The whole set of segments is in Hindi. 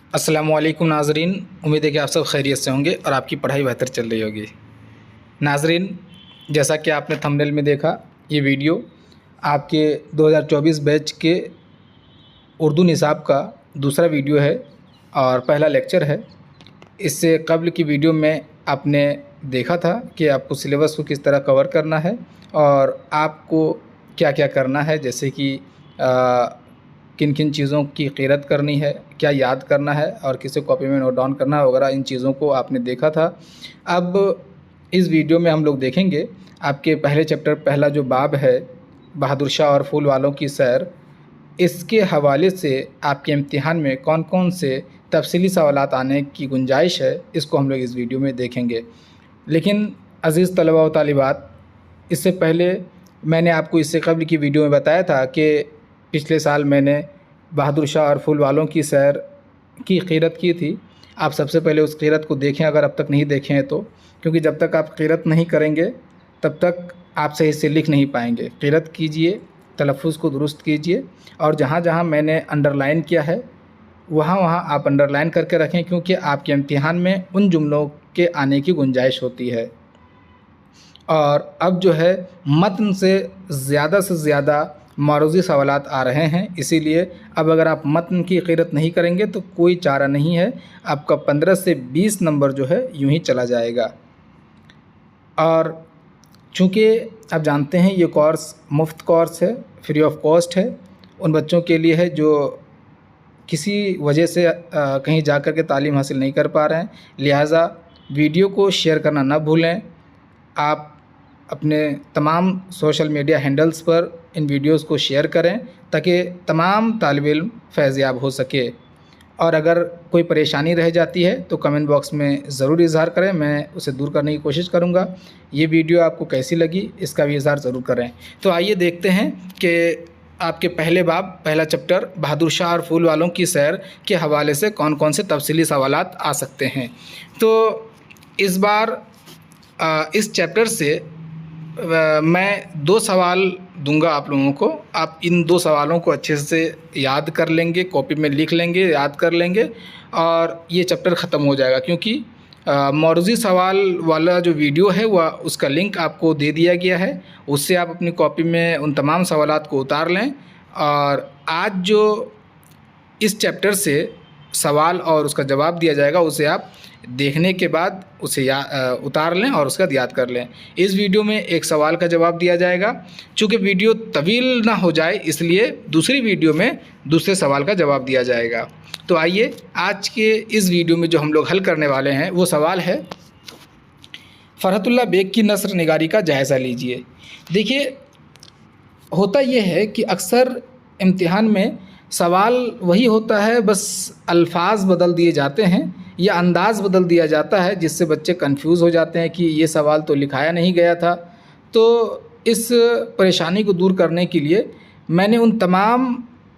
अस्सलामु अलैकुम नाज़रीन। उम्मीद है कि आप सब खैरियत से होंगे और आपकी पढ़ाई बेहतर चल रही होगी। नाज़रीन, जैसा कि आपने थंबनेल में देखा, ये वीडियो आपके 2024 बैच के उर्दू निसाब का दूसरा वीडियो है और पहला लेक्चर है। इससे कबल की वीडियो में आपने देखा था कि आपको सिलेबस को किस तरह कवर करना है और आपको क्या क्या करना है, जैसे कि किन किन चीज़ों की क़िरत करनी है, क्या याद करना है और किसे कॉपी में नोट डाउन करना है वगैरह, इन चीज़ों को आपने देखा था। अब इस वीडियो में हम लोग देखेंगे आपके पहले चैप्टर, पहला जो बाब है बहादुर शाह और फूल वालों की सैर, इसके हवाले से आपके इम्तिहान में कौन कौन से तफसीली सवालात आने की गुंजाइश है, इसको हम लोग इस वीडियो में देखेंगे। लेकिन अज़ीज़ तलबा व तालिबात, इससे पहले मैंने आपको इससे कबल की वीडियो में बताया था कि पिछले साल मैंने बहादुर शाह और फूल वालों की सैर की क़ीरत की थी। आप सबसे पहले उस क़ीरत को देखें अगर अब तक नहीं देखे हैं तो, क्योंकि जब तक आप क़ीरत नहीं करेंगे तब तक आप सही से लिख नहीं पाएंगे। क़ीरत कीजिए, तलफ़्फ़ुज़ को दुरुस्त कीजिए और जहाँ जहाँ मैंने अंडरलाइन किया है वहाँ वहाँ आप अंडरलाइन करके रखें, क्योंकि आपके इम्तिहान में उन जुमलों के आने की गुंजाइश होती है। और अब जो है मतन से ज़्यादा मारूज़ी सवालात आ रहे हैं, इसीलिए अब अगर आप मतन की क़ीरत नहीं करेंगे तो कोई चारा नहीं है, आपका 15 से 20 नंबर जो है यूँ ही चला जाएगा। और चूँकि आप जानते हैं ये कोर्स मुफ्त कोर्स है, फ्री ऑफ कॉस्ट है, उन बच्चों के लिए है जो किसी वजह से कहीं जा कर के तालीम हासिल नहीं कर पा रहे हैं। लिहाजा वीडियो को शेयर करना ना भूलें। आप अपने तमाम सोशल मीडिया हैंडल्स पर इन वीडियोस को शेयर करें ताकि तमाम तालिब इल्म फैज़याब हो सके। और अगर कोई परेशानी रह जाती है तो कमेंट बॉक्स में ज़रूर इज़हार करें, मैं उसे दूर करने की कोशिश करूँगा। ये वीडियो आपको कैसी लगी इसका भी इज़हार ज़रूर करें। तो आइए देखते हैं कि आपके पहले बाब, पहला चैप्टर बहादुर शाह और फूल वालों की सैर के हवाले से कौन कौन से तफसीली सवालात आ सकते हैं। तो इस बार इस चैप्टर से मैं 2 सवाल दूंगा आप लोगों को। आप इन 2 सवालों को अच्छे से याद कर लेंगे, कॉपी में लिख लेंगे, याद कर लेंगे और ये चैप्टर ख़त्म हो जाएगा। क्योंकि मौरूज़ी सवाल वाला जो वीडियो है वह उसका लिंक आपको दे दिया गया है, उससे आप अपनी कॉपी में उन तमाम सवालात को उतार लें। और आज जो इस चैप्टर से सवाल और उसका जवाब दिया जाएगा उसे आप देखने के बाद उसे उतार लें और उसका याद कर लें। इस वीडियो में एक सवाल का जवाब दिया जाएगा। चूँकि वीडियो तवील ना हो जाए इसलिए दूसरी वीडियो में दूसरे सवाल का जवाब दिया जाएगा। तो आइए आज के इस वीडियो में जो हम लोग हल करने वाले हैं वो सवाल है, फ़रहतुल्लाह बेग की नस्र निगारी का जायज़ा लीजिए। देखिए, होता ये है कि अक्सर इम्तिहान में सवाल वही होता है, बस अल्फाज बदल दिए जाते हैं या अंदाज़ बदल दिया जाता है, जिससे बच्चे कंफ्यूज हो जाते हैं कि ये सवाल तो लिखाया नहीं गया था। तो इस परेशानी को दूर करने के लिए मैंने उन तमाम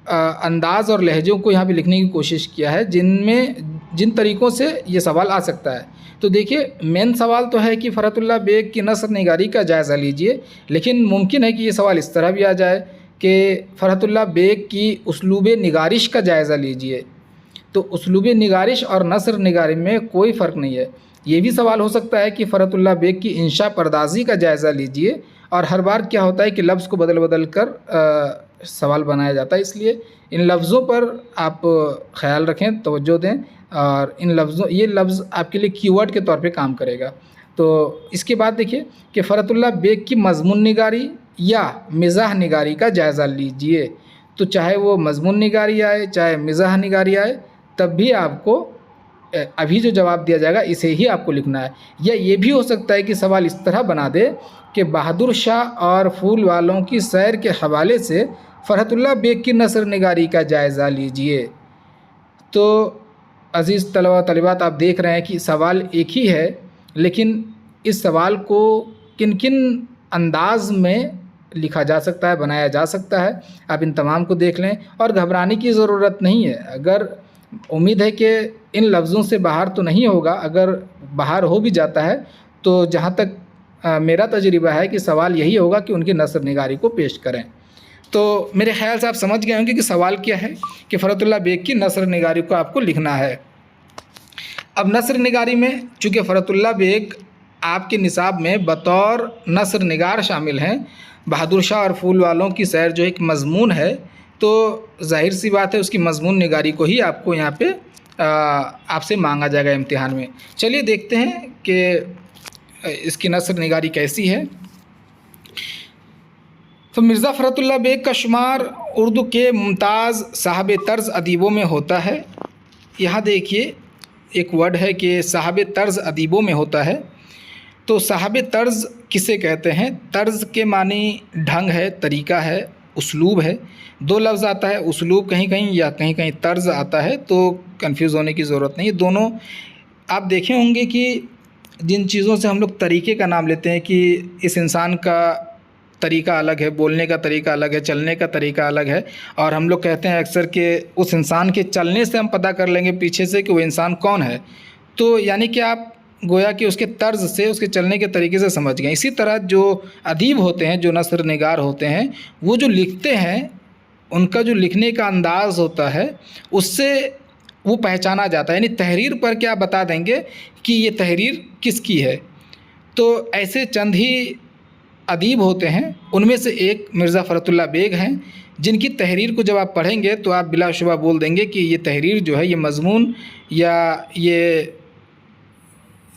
अंदाज़ और लहज़ों को यहाँ पे लिखने की कोशिश किया है जिन तरीक़ों से ये सवाल आ सकता है। तो देखिए, मेन सवाल तो है कि फ़रहतुल्लाह बेग की नस्र निगारी का जायज़ा लीजिए, लेकिन मुमकिन है कि ये सवाल इस तरह भी आ जाए कि फ़रहतुल्लाह बेग की उसलूब निगारिश का जायज़ा लीजिए। तो उसलूब निगारिश और नस्र निगारी में कोई फ़र्क नहीं है। ये भी सवाल हो सकता है कि फ़रहतुल्लाह बेग की इंशा पर्दाज़ी का जायज़ा लीजिए। और हर बार क्या होता है कि लफ्ज़ को बदल बदल कर सवाल बनाया जाता है, इसलिए इन लफ्ज़ों पर आप ख़याल रखें, तवज्जो दें और ये लफ्ज़ आपके लिए कीवर्ड के तौर पे काम करेगा। तो इसके बाद देखिए कि फ़रहतुल्लाह बेग की मज़मून निगारी या मिज़ाह निगारी का जायज़ा लीजिए। तो चाहे वो मज़मून निगारी आए चाहे मिज़ाह निगारी आए, तब भी आपको अभी जो जवाब दिया जाएगा इसे ही आपको लिखना है। या ये भी हो सकता है कि सवाल इस तरह बना दे कि बहादुर शाह और फूल वालों की सैर के हवाले से फ़रहतुल्लाह बेग की नस्र निगारी का जायज़ा लीजिए। तो अज़ीज़ तलबा तलिबात, आप देख रहे हैं कि सवाल एक ही है, लेकिन इस सवाल को किन किन अंदाज़ में लिखा जा सकता है, बनाया जा सकता है, आप इन तमाम को देख लें और घबराने की ज़रूरत नहीं है। अगर उम्मीद है कि इन लफ्ज़ों से बाहर तो नहीं होगा, अगर बाहर हो भी जाता है तो जहाँ तक मेरा तजुर्बा है कि सवाल यही होगा कि उनकी नस्र निगारी को पेश करें। तो मेरे ख्याल से आप समझ गए होंगे कि सवाल क्या है कि फ़रतुल्लाह बेग की नसर निगारी को आपको लिखना है। अब नसर निगारी में चूँकि फ़रतुल्लाह बेग आपके निसाब में बतौर नसर निगार शामिल हैं, बहादुर शाह और फूल वालों की सैर जो एक मज़मून है, तो ज़ाहिर सी बात है उसकी मज़मून निगारी को ही आपको यहाँ पे आपसे मांगा जाएगा इम्तिहान में। चलिए देखते हैं कि इसकी नसर निगारी कैसी है। तो मिर्ज़ा फ़रतुल्लाह बेग का शुमार उर्दू के मुमताज़ साहब तर्ज़ अदीबों में होता है। यहाँ देखिए एक वर्ड है कि साहब तर्ज़ अदीबों में होता है। तो साहब तर्ज़ किसे कहते हैं? तर्ज़ के मानी ढंग है, तरीक़ा है, उसलूब है। दो लफ्ज़ आता है, उसलूब कहीं कहीं या कहीं कहीं तर्ज़ आता है, तो कंफ्यूज होने की ज़रूरत नहीं। दोनों आप देखे होंगे कि जिन चीज़ों से हम लोग तरीक़े का नाम लेते हैं कि इस इंसान का तरीक़ा अलग है, बोलने का तरीक़ा अलग है, चलने का तरीक़ा अलग है, और हम लोग कहते हैं अक्सर कि उस इंसान के चलने से हम पता कर लेंगे पीछे से कि वो इंसान कौन है। तो यानी कि आप गोया कि उसके तर्ज़ से, उसके चलने के तरीके से समझ गए। इसी तरह जो अदीब होते हैं, जो नसर निगार होते हैं, वो जो लिखते हैं, उनका जो लिखने का अंदाज़ होता है, उससे वो पहचाना जाता है। यानी तहरीर पर क्या बता देंगे कि ये तहरीर किसकी है। तो ऐसे चंद ही अदीब होते हैं, उनमें से एक मिर्ज़ा फ़रतुल्लाह बेग हैं, जिनकी तहरीर को जब आप पढ़ेंगे तो आप बिलाशुबा बोल देंगे कि ये तहरीर जो है, ये मज़मून या ये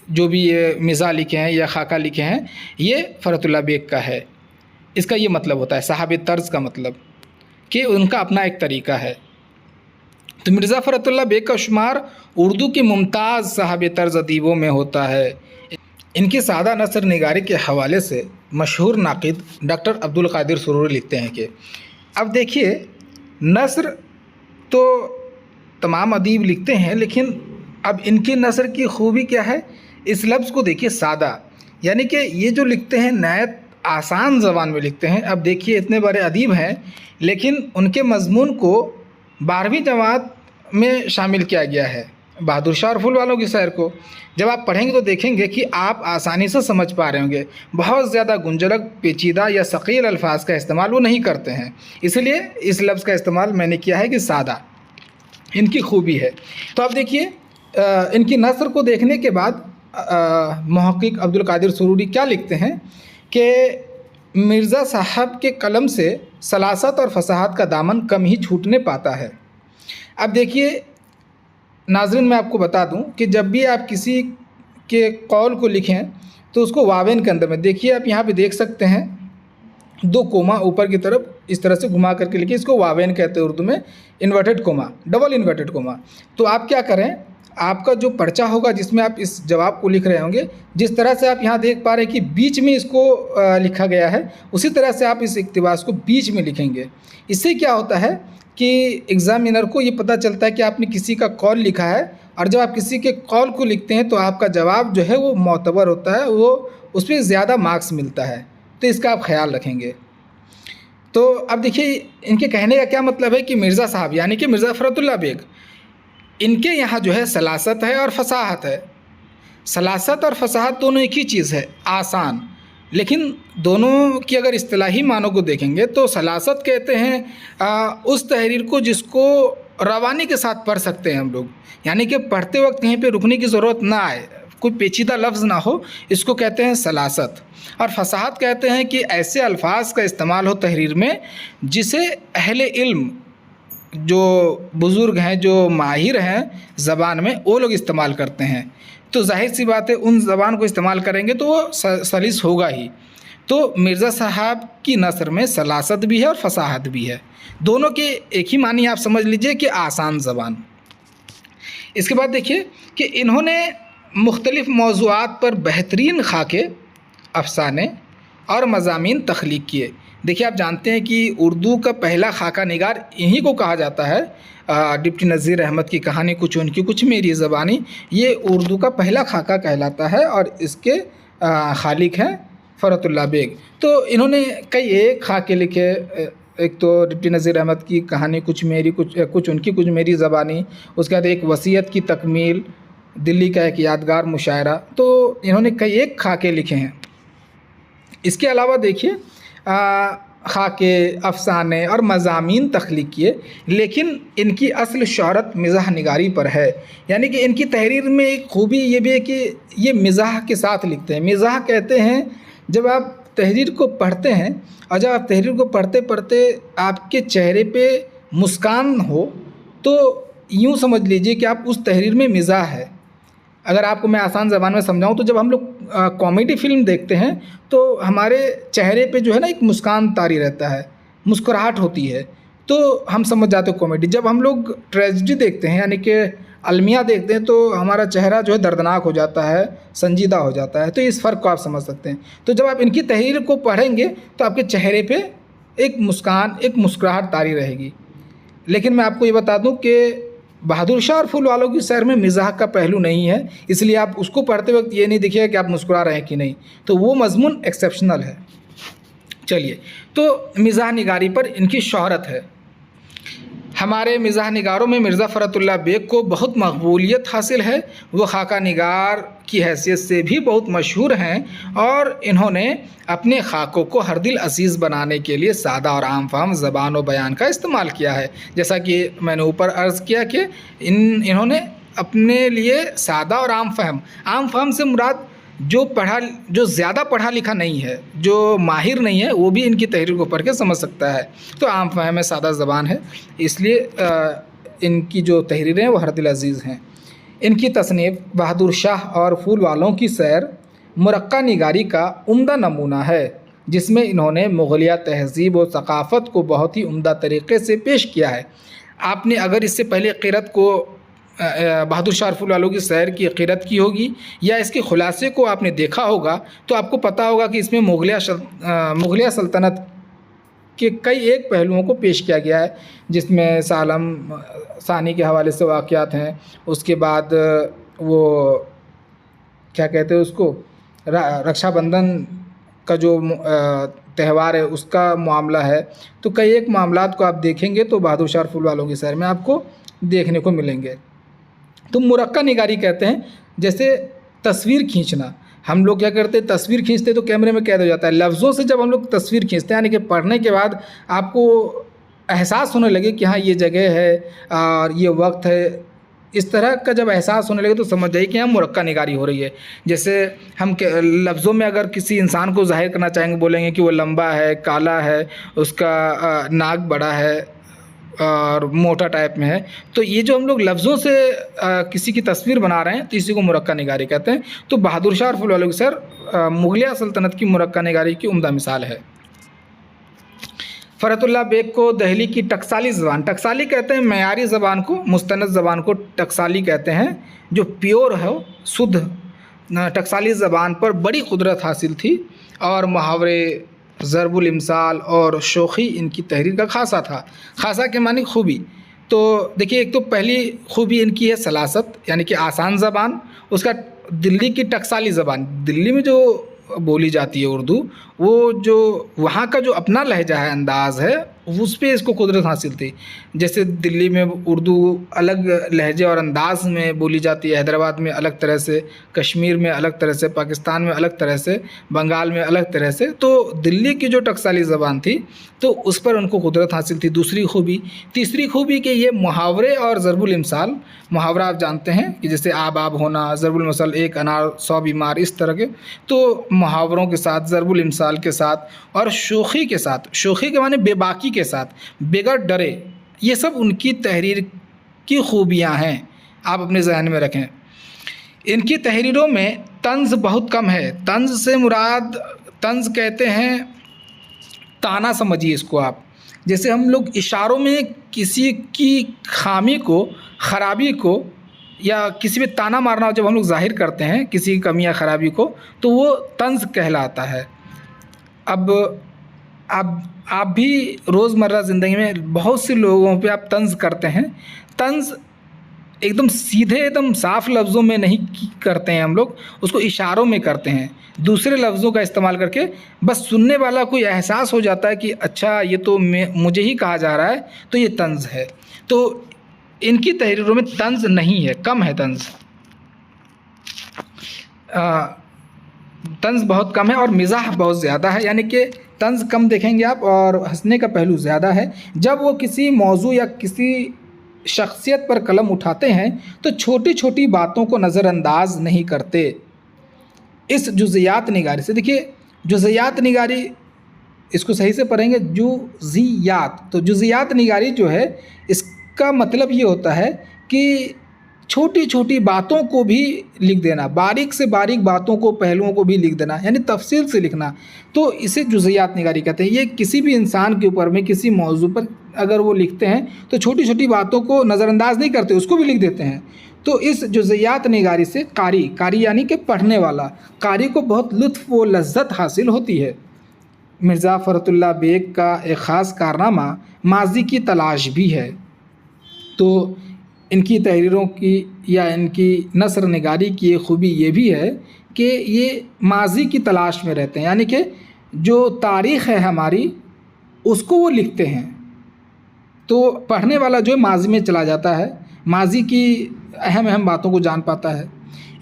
जो भी ये मिज़ा लिखे हैं या खाका लिखे हैं, ये फ़रतुल्लाह बेग का है। इसका ये मतलब होता है साहब तर्ज़ का मतलब कि उनका अपना एक तरीक़ा है। तो मिर्ज़ा फ़रतुल्लाह बेग का शुमार उर्दू के मुमताज़ साहब तर्ज़ अदीबों में होता है। इनकी सादा नसर निगारी के हवाले से मशहूर नाक़िद डॉक्टर अब्दुल क़ादिर सुरूरी लिखते हैं कि अब देखिए, नसर तो तमाम अदीब लिखते हैं, लेकिन अब इनकी नसर की खूबी क्या है? इस लफ्ज़ को देखिए, सादा, यानी कि ये जो लिखते हैं नहायत आसान ज़बान में लिखते हैं। अब देखिए इतने बड़े अदीब हैं, लेकिन उनके मज़मून को 12वीं जमात में शामिल किया गया है, बहादुर शाह और फूल वालों की सैर को। जब आप पढ़ेंगे तो देखेंगे कि आप आसानी से समझ पा रहे होंगे। बहुत ज़्यादा गुंजरक, पेचीदा या सकील अल्फाज का इस्तेमाल वो नहीं करते हैं, इसलिए इस लफ्ज़ का इस्तेमाल मैंने किया है कि सादा इनकी खूबी है। तो अब देखिए इनकी नसर को देखने के बाद मुहक्किक अब्दुल क़ादिर सुरूरी क्या लिखते हैं कि मिर्ज़ा साहब के कलम से सलासत और फसाहत का दामन कम ही छूटने पाता है। अब देखिए नाज़रीन, मैं आपको बता दूं कि जब भी आप किसी के कौल को लिखें तो उसको वावेन के अंदर में देखिए, आप यहाँ पे देख सकते हैं 2 कोमा ऊपर की तरफ इस तरह से घुमा करके लिखिए। इसको वावेन कहते हैं उर्दू में, inverted coma, double inverted coma. तो आप क्या करें, आपका जो पर्चा होगा जिसमें आप इस जवाब को लिख रहे होंगे, जिस तरह से आप यहाँ देख पा रहे हैं कि बीच में इसको लिखा गया है, उसी तरह से आप इस इक़्तिबास को बीच में लिखेंगे। इससे क्या होता है कि एग्ज़ामिनर को ये पता चलता है कि आपने किसी का कॉल लिखा है, और जब आप किसी के कॉल को लिखते हैं तो आपका जवाब जो है वो मोतबर होता है, वो उस पर ज़्यादा मार्क्स मिलता है। तो इसका आप ख्याल रखेंगे। तो अब देखिए इनके कहने का क्या मतलब है कि मिर्ज़ा साहब यानी कि मिर्ज़ा फ़रतुल्लाह बेग, इनके यहाँ जो है सलासत है और फसाहत है। सलासत और फसाहत दोनों एक ही चीज़ है, आसान, लेकिन दोनों की अगर इस्तिलाही मानों को देखेंगे तो सलासत कहते हैं उस तहरीर को जिसको रवानी के साथ पढ़ सकते हैं हम लोग, यानी कि पढ़ते वक्त कहीं पे रुकने की ज़रूरत ना आए, कोई पेचीदा लफ्ज़ ना हो, इसको कहते हैं सलासत। और फसाहत कहते हैं कि ऐसे अल्फाज का इस्तेमाल हो तहरीर में जिसे अहले इल्म, जो बुज़ुर्ग हैं, जो माहिर हैं ज़बान में, वो लोग इस्तेमाल करते हैं। तो जाहिर सी बात है उन ज़बान को इस्तेमाल करेंगे तो वो सलीस होगा ही। तो मिर्ज़ा साहब की नसर में सलासत भी है और फसाहत भी है, दोनों के एक ही मानी आप समझ लीजिए कि आसान ज़बान। इसके बाद देखिए कि इन्होंने मुख्तलिफ़ मौज़ूआत पर बेहतरीन खाके, अफ़साने और मज़ामीन तख्लीक़ किए। देखिए आप जानते हैं कि उर्दू का पहला खाका निगार इन्हीं को कहा जाता है। डिप्टी नज़ीर अहमद की कहानी कुछ उनकी कुछ मेरी ज़बानी, ये उर्दू का पहला खाका कहलाता है और इसके खालिक हैं फ़रतुल्लाह बेग। तो इन्होंने कई एक खाके लिखे, एक तो डिप्टी नज़ीर अहमद की कहानी कुछ मेरी, कुछ उनकी कुछ मेरी ज़बानी, उसके बाद एक वसीयत की तकमील, दिल्ली का एक यादगार मुशायरा। तो इन्होंने कई एक खाके लिखे हैं। इसके अलावा देखिए खाके, अफ़साने और मज़ामीन तख्लीक़ किए, लेकिन इनकी असल शोहरत मिज़ाह निगारी पर है। यानी कि इनकी तहरीर में एक खूबी ये भी है कि ये मिज़ाह के साथ लिखते हैं। मिज़ाह कहते हैं जब आप तहरीर को पढ़ते हैं और जब आप तहरीर को पढ़ते पढ़ते आपके चेहरे पे मुस्कान हो, तो यूँ समझ लीजिए कि आप उस तहरीर में मिज़ाह है। अगर आपको मैं आसान ज़बान में समझाऊँ तो जब हम लोग कॉमेडी फ़िल्म देखते हैं तो हमारे चेहरे पे जो है ना एक मुस्कान तारी रहता है, मुस्कुराहट होती है, तो हम समझ जाते हैं कॉमेडी। जब हम लोग ट्रेजेडी देखते हैं यानी कि अलमिया देखते हैं तो हमारा चेहरा जो है दर्दनाक हो जाता है, संजीदा हो जाता है। तो इस फ़र्क को आप समझ सकते हैं। तो जब आप इनकी तहरीर को पढ़ेंगे तो आपके चेहरे पे एक मुस्कान, एक मुस्कुराहट तारी रहेगी। लेकिन मैं आपको ये बता दूं कि बहादुर शाह और फूल वालों की सैर में मिज़ाह का पहलू नहीं है, इसलिए आप उसको पढ़ते वक्त ये नहीं देखिएगा कि आप मुस्कुरा रहे हैं कि नहीं, तो वो मज़मून एक्सेप्शनल है। चलिए, तो मिज़ाह निगारी पर इनकी शोहरत है। हमारे मिज़ाह निगारों में मिर्ज़ा फ़रतुल्लाह बेग को बहुत मकबूलियत हासिल है। वो खाका निगार की हैसियत से भी बहुत मशहूर हैं और इन्होंने अपने खाकों को हर दिल अज़ीज़ बनाने के लिए सादा और आम फ़हम ज़बान और बयान का इस्तेमाल किया है। जैसा कि मैंने ऊपर अर्ज़ किया कि इन्होंने अपने लिए सादा और आम फ़हम से मुराद जो ज़्यादा पढ़ा लिखा नहीं है, जो माहिर नहीं है, वो भी इनकी तहरीर को पढ़ के समझ सकता है। तो आम फ़हम है, सादा ज़बान है, इसलिए इनकी जो तहरीरें हैं वो हर दिल अज़ीज़ हैं। इनकी तसनीफ़ बहादुर शाह और फूल वालों की सैर मुरक्का निगारी का उम्दा नमूना है, जिसमें इन्होंने मुग़लिया तहज़ीब और सक़ाफ़त को बहुत ही उम्दा तरीक़े से पेश किया है। आपने अगर इससे पहले क़िरत को बहादुर शाह और फूल वालों की सैर की क़िरत की होगी या इसके ख़ुलासे को आपने देखा होगा तो आपको पता होगा कि इसमें मुग़लिया सल्तनत के कई एक पहलुओं को पेश किया गया है, जिसमें सालम सानी के हवाले से वाक़यात हैं। उसके बाद वो क्या कहते हैं उसको, रक्षाबंधन का जो त्यौहार है उसका मामला है। तो कई एक मामलात को आप देखेंगे तो बहादुर शाह और फूल वालों की सैर में आपको देखने को मिलेंगे। तो मुरक्का निगारी कहते हैं जैसे तस्वीर खींचना। हम लोग क्या करते हैं, तस्वीर खींचते तो कैमरे में कैद हो जाता है। लफ्ज़ों से जब हम लोग तस्वीर खींचते हैं यानी कि पढ़ने के बाद आपको एहसास होने लगे कि हाँ ये जगह है और ये वक्त है, इस तरह का जब एहसास होने लगे तो समझ जाइए कि यहाँ मुरक्का निगारी हो रही है। जैसे हम लफ्ज़ों में अगर किसी इंसान को ज़ाहिर करना चाहेंगे, बोलेंगे कि वो लंबा है, काला है, उसका नाक बड़ा है और मोटा टाइप में है, तो ये जो हम लोग लफ्ज़ों से किसी की तस्वीर बना रहे हैं तो इसी को मुरक्का निगारी कहते हैं। तो बहादुर शाह और फूल वालों की सैर मुग़लिया सल्तनत की मुरक्का निगारी की उम्दा मिसाल है। फ़रतुल्लाह बेग को दहली की टकसाली ज़बान, टकसाली कहते हैं मयारी ज़बान को, मुस्तनद ज़बान को टकसाली कहते हैं, जो प्योर है, शुद्ध। टकसाली ज़बान पर बड़ी कुदरत हासिल थी और मुहावरे, ज़रबुल इमसाल और शोखी इनकी तहरीर का खासा था। खासा के मानी खूबी। तो देखिए, एक तो पहली खूबी इनकी है सलासत यानी कि आसान ज़बान। उसका दिल्ली की टकसाली ज़बान, दिल्ली में जो बोली जाती है उर्दू, वो जो वहाँ का जो अपना लहजा है, अंदाज़ है, उस पे इसको कुदरत हासिल थी। जैसे दिल्ली में उर्दू अलग लहजे और अंदाज़ में बोली जाती है, हैदराबाद में अलग तरह से, कश्मीर में अलग तरह से, पाकिस्तान में अलग तरह से, बंगाल में अलग तरह से। तो दिल्ली की जो टकसाली ज़बान थी तो उस पर उनको कुदरत हासिल थी, दूसरी खूबी। तीसरी खूबी कि ये मुहावरे और ज़रबुल इमसाल, मुहावरा आप जानते हैं कि जैसे आब आब होना, ज़रबुल मसल एक अनार 100 बीमार, इस तरह के। तो मुहावरों के साथ, ज़रबुल इमसाल के साथ और शोखी के साथ, शोखी के माने बेबाकी के साथ, बेगर डरे, ये सब उनकी तहरीर की खूबियाँ हैं, आप अपने जहन में रखें। इनकी तहरीरों में तंज़ बहुत कम है। तंज़ से मुराद, तंज़ कहते हैं ताना, समझिए इसको आप। जैसे हम लोग इशारों में किसी की खामी को, ख़राबी को या किसी पे ताना मारना जब हम लोग ज़ाहिर करते हैं किसी की कमी या ख़राबी को, तो वो तंज़ कहलाता है। अब आप भी रोज़मर्रा ज़िंदगी में बहुत से लोगों पे आप तंज़ करते हैं। तंज़ एकदम सीधे, एकदम साफ लफ्ज़ों में नहीं करते हैं हम लोग, उसको इशारों में करते हैं, दूसरे लफ्ज़ों का इस्तेमाल करके। बस सुनने वाला को एहसास हो जाता है कि अच्छा ये तो मुझे ही कहा जा रहा है, तो ये तंज़ है। तो इनकी तहरीरों में तंज़ नहीं है, कम है तंज़। तंज़ बहुत कम है और मिज़ाह बहुत ज़्यादा है, यानी कि तंज़ कम देखेंगे आप और हंसने का पहलू ज़्यादा है। जब वो किसी मौजू या किसी शख्सियत पर कलम उठाते हैं तो छोटी छोटी बातों को नज़रअंदाज नहीं करते। इस जुज़ियात निगारी से, देखिए जुज़ियात निगारी इसको सही से पढ़ेंगे जुज़ियात, तो जुज़ियात निगारी जो है इसका मतलब ये होता है कि छोटी छोटी बातों को भी लिख देना, बारीक से बारीक बातों को, पहलुओं को भी लिख देना, यानी तफसील से लिखना, तो इसे जुज़ियात निगारी कहते हैं। ये किसी भी इंसान के ऊपर में किसी मौजू पर अगर वो लिखते हैं तो छोटी छोटी बातों को नज़रअंदाज नहीं करते, उसको भी लिख देते हैं। तो इस जुज़ियात निगारी से कारी यानी कि पढ़ने वाला, कारी को बहुत लुत्फ़ व लज़्ज़त हासिल होती है। मिर्ज़ा फ़खरुल्लाह बेग का एक ख़ास कारनामा माज़ी की तलाश भी है। तो इनकी तहरीरों की या इनकी नसर निगारी की एक ख़ूबी ये भी है कि ये माज़ी की तलाश में रहते हैं, यानी कि जो तारीख़ है हमारी उसको वो लिखते हैं। तो पढ़ने वाला जो है माज़ी में चला जाता है, माज़ी की अहम बातों को जान पाता है।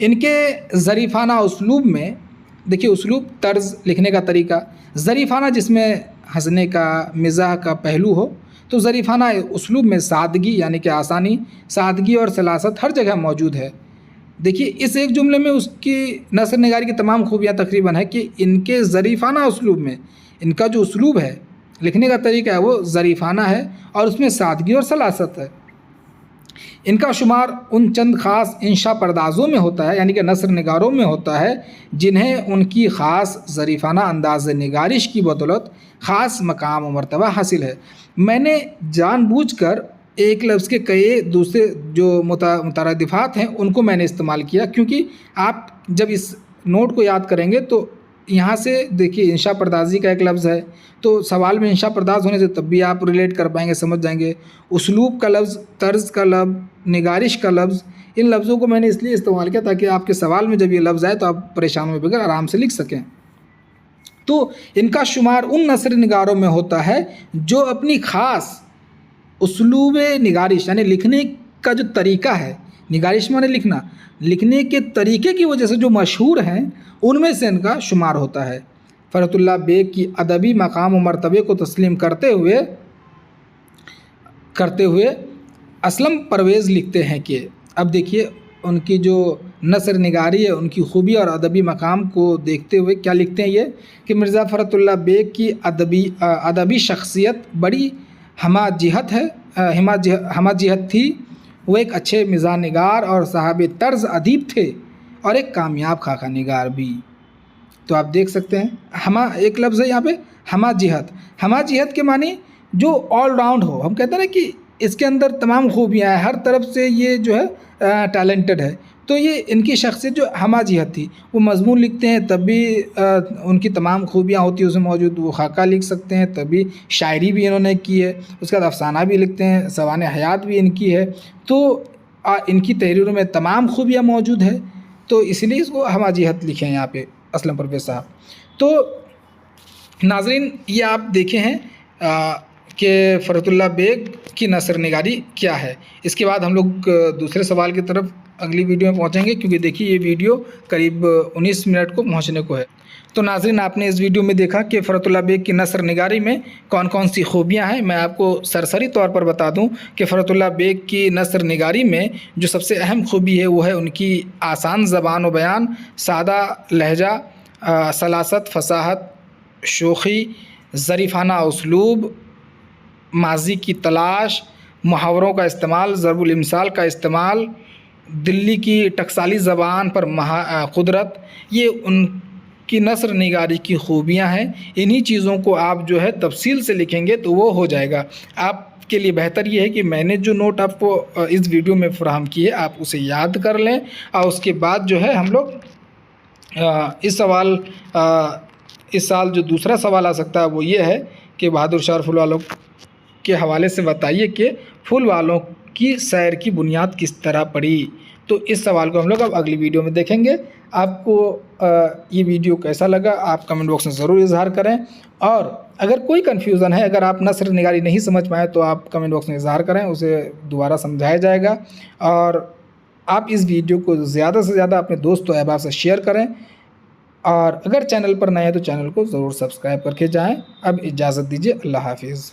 इनके ज़रीफ़ाना उसलूब में, देखिए उसलूब तर्ज़ लिखने का तरीका, ज़रीफ़ाना जिसमें हंसने का, मिज़ाह का पहलू हो, तो ज़रीफ़ाना उसलूब में सादगी यानी कि आसानी, सादगी और सलासत हर जगह मौजूद है। देखिए इस एक जुमले में उसकी नसर निगारी की तमाम खूबियाँ तकरीबन है कि इनके ज़रीफ़ाना उसलूब में, इनका जो उसलूब है, लिखने का तरीका है वो ज़रीफ़ाना है और उसमें सादगी और सलासत है। इनका शुमार उन चंद ख़ास इंशा परदाज़ों में होता है, यानी कि नसर निगारों में होता है, जिन्हें उनकी ख़ास ज़रीफ़ाना अंदाज़ निगारिश की बदौलत ख़ास मकाम और मर्तबा हासिल है। मैंने जानबूझकर एक लफ्ज़ के कई दूसरे जो मुतरादिफ़ात हैं उनको मैंने इस्तेमाल किया, क्योंकि आप जब इस नोट को याद करेंगे तो यहाँ से देखिए इंशा परदाज़ी का एक लफ्ज़ है, तो सवाल में इंशा परदाज़ होने से तब भी आप रिलेट कर पाएंगे, समझ जाएंगे। उसलूब का लफ्ज़, तर्ज़ का लफ्ज़, निगारिश का लफ्ज़, इन लफ्ज़ों को मैंने इसलिए इस्तेमाल किया ताकि आपके सवाल में जब ये लफ्ज़ आए तो आप परेशान हुए बगैर आराम से लिख सकें। तो इनका शुमार उन नसर निगारों में होता है जो अपनी ख़ास उसलूब निगारिश यानी लिखने का जो तरीका है, निगारिश माने लिखना, लिखने के तरीके की वजह से जो मशहूर हैं उनमें से इनका शुमार होता है। फ़खरुल्लाह बेग की अदबी मकाम और मर्तबे को तस्लीम करते हुए असलम परवेज़ लिखते हैं कि, अब देखिए उनकी जो नसर निगारी है, उनकी खूबी और अदबी मकाम को देखते हुए क्या लिखते हैं ये कि मिर्ज़ा फ़खरुल्लाह बेग की अदबी शख्सियत बड़ी हमाजिहत थी। वो एक अच्छे मिज़ाह निगार और साहब तर्ज़ अदीब थे और एक कामयाब खाका निगार भी। तो आप देख सकते हैं एक लफ्ज़ है यहाँ पे हमाजिहत के मानी जो ऑल राउंड हो। हम कहते हैं ना कि इसके अंदर तमाम खूबियाँ हैं, हर तरफ से ये जो है टैलेंटेड है। तो ये इनकी शख्सियत जो हमाजिहत थी, वो मज़मून लिखते हैं तब भी उनकी तमाम खूबियाँ होती हैं उसमें मौजूद। वो खाका लिख सकते हैं तभी, शायरी भी इन्होंने की है, उसके बाद अफसाना भी लिखते हैं, सवाने हयात भी इनकी है। तो इनकी तहरीरों में तमाम खूबियाँ मौजूद है, तो इसलिए इसको हमाजिहत लिखे हैं यहाँ पे असलम परवेज़ साहब। तो नाज़रीन ये आप देखे हैं कि फ़खरुल्लाह बेग की नसर निगारी क्या है। इसके बाद हम लोग दूसरे सवाल की तरफ अगली वीडियो में पहुंचेंगे, क्योंकि देखिए ये वीडियो करीब 19 मिनट को पहुंचने को है। तो नाज़रीन आपने इस वीडियो में देखा कि फ़खरुल्लाह बेग की नसर निगारी में कौन कौन सी खूबियाँ हैं। मैं आपको सरसरी तौर पर बता दूं कि फ़खरुल्लाह बेग की नसर निगारी में जो सबसे अहम खूबी है वो है उनकी आसान ज़बान व बयान, सादा लहजा, सलासत, फसाहत, शोखी, ज़रीफ़ाना उसलूब, माज़ी की तलाश, मुहावरों का इस्तेमाल, ज़रबुल इम्साल का इस्तेमाल, दिल्ली की टकसाली ज़बान पर कुदरत, ये उनकी नसर निगारी की खूबियाँ हैं। इन्हीं चीज़ों को आप जो है तफसील से लिखेंगे तो वो हो जाएगा। आपके लिए बेहतर ये है कि मैंने जो नोट आपको इस वीडियो में फ़राहम किए आप उसे याद कर लें, और उसके बाद जो है हम लोग इस साल जो दूसरा सवाल आ सकता है वो ये है कि बहादुर शाह फूल वालों के हवाले से बताइए कि फूल वालों की सैर की बुनियाद किस तरह पड़ी। तो इस सवाल को हम लोग अब अगली वीडियो में देखेंगे। आपको ये वीडियो कैसा लगा आप कमेंट बॉक्स में ज़रूर इजहार करें, और अगर कोई कन्फ्यूज़न है, अगर आप नसर निगारी नहीं समझ पाए तो आप कमेंट बॉक्स में इजहार करें, उसे दोबारा समझाया जाएगा। और आप इस वीडियो को ज़्यादा से ज़्यादा अपने दोस्तों अहबाब से शेयर करें। और अगर चैनल पर नए हैं तो चैनल को ज़रूर सब्सक्राइब करके जाएं। अब इजाज़त दीजिए, अल्लाह हाफ़िज़।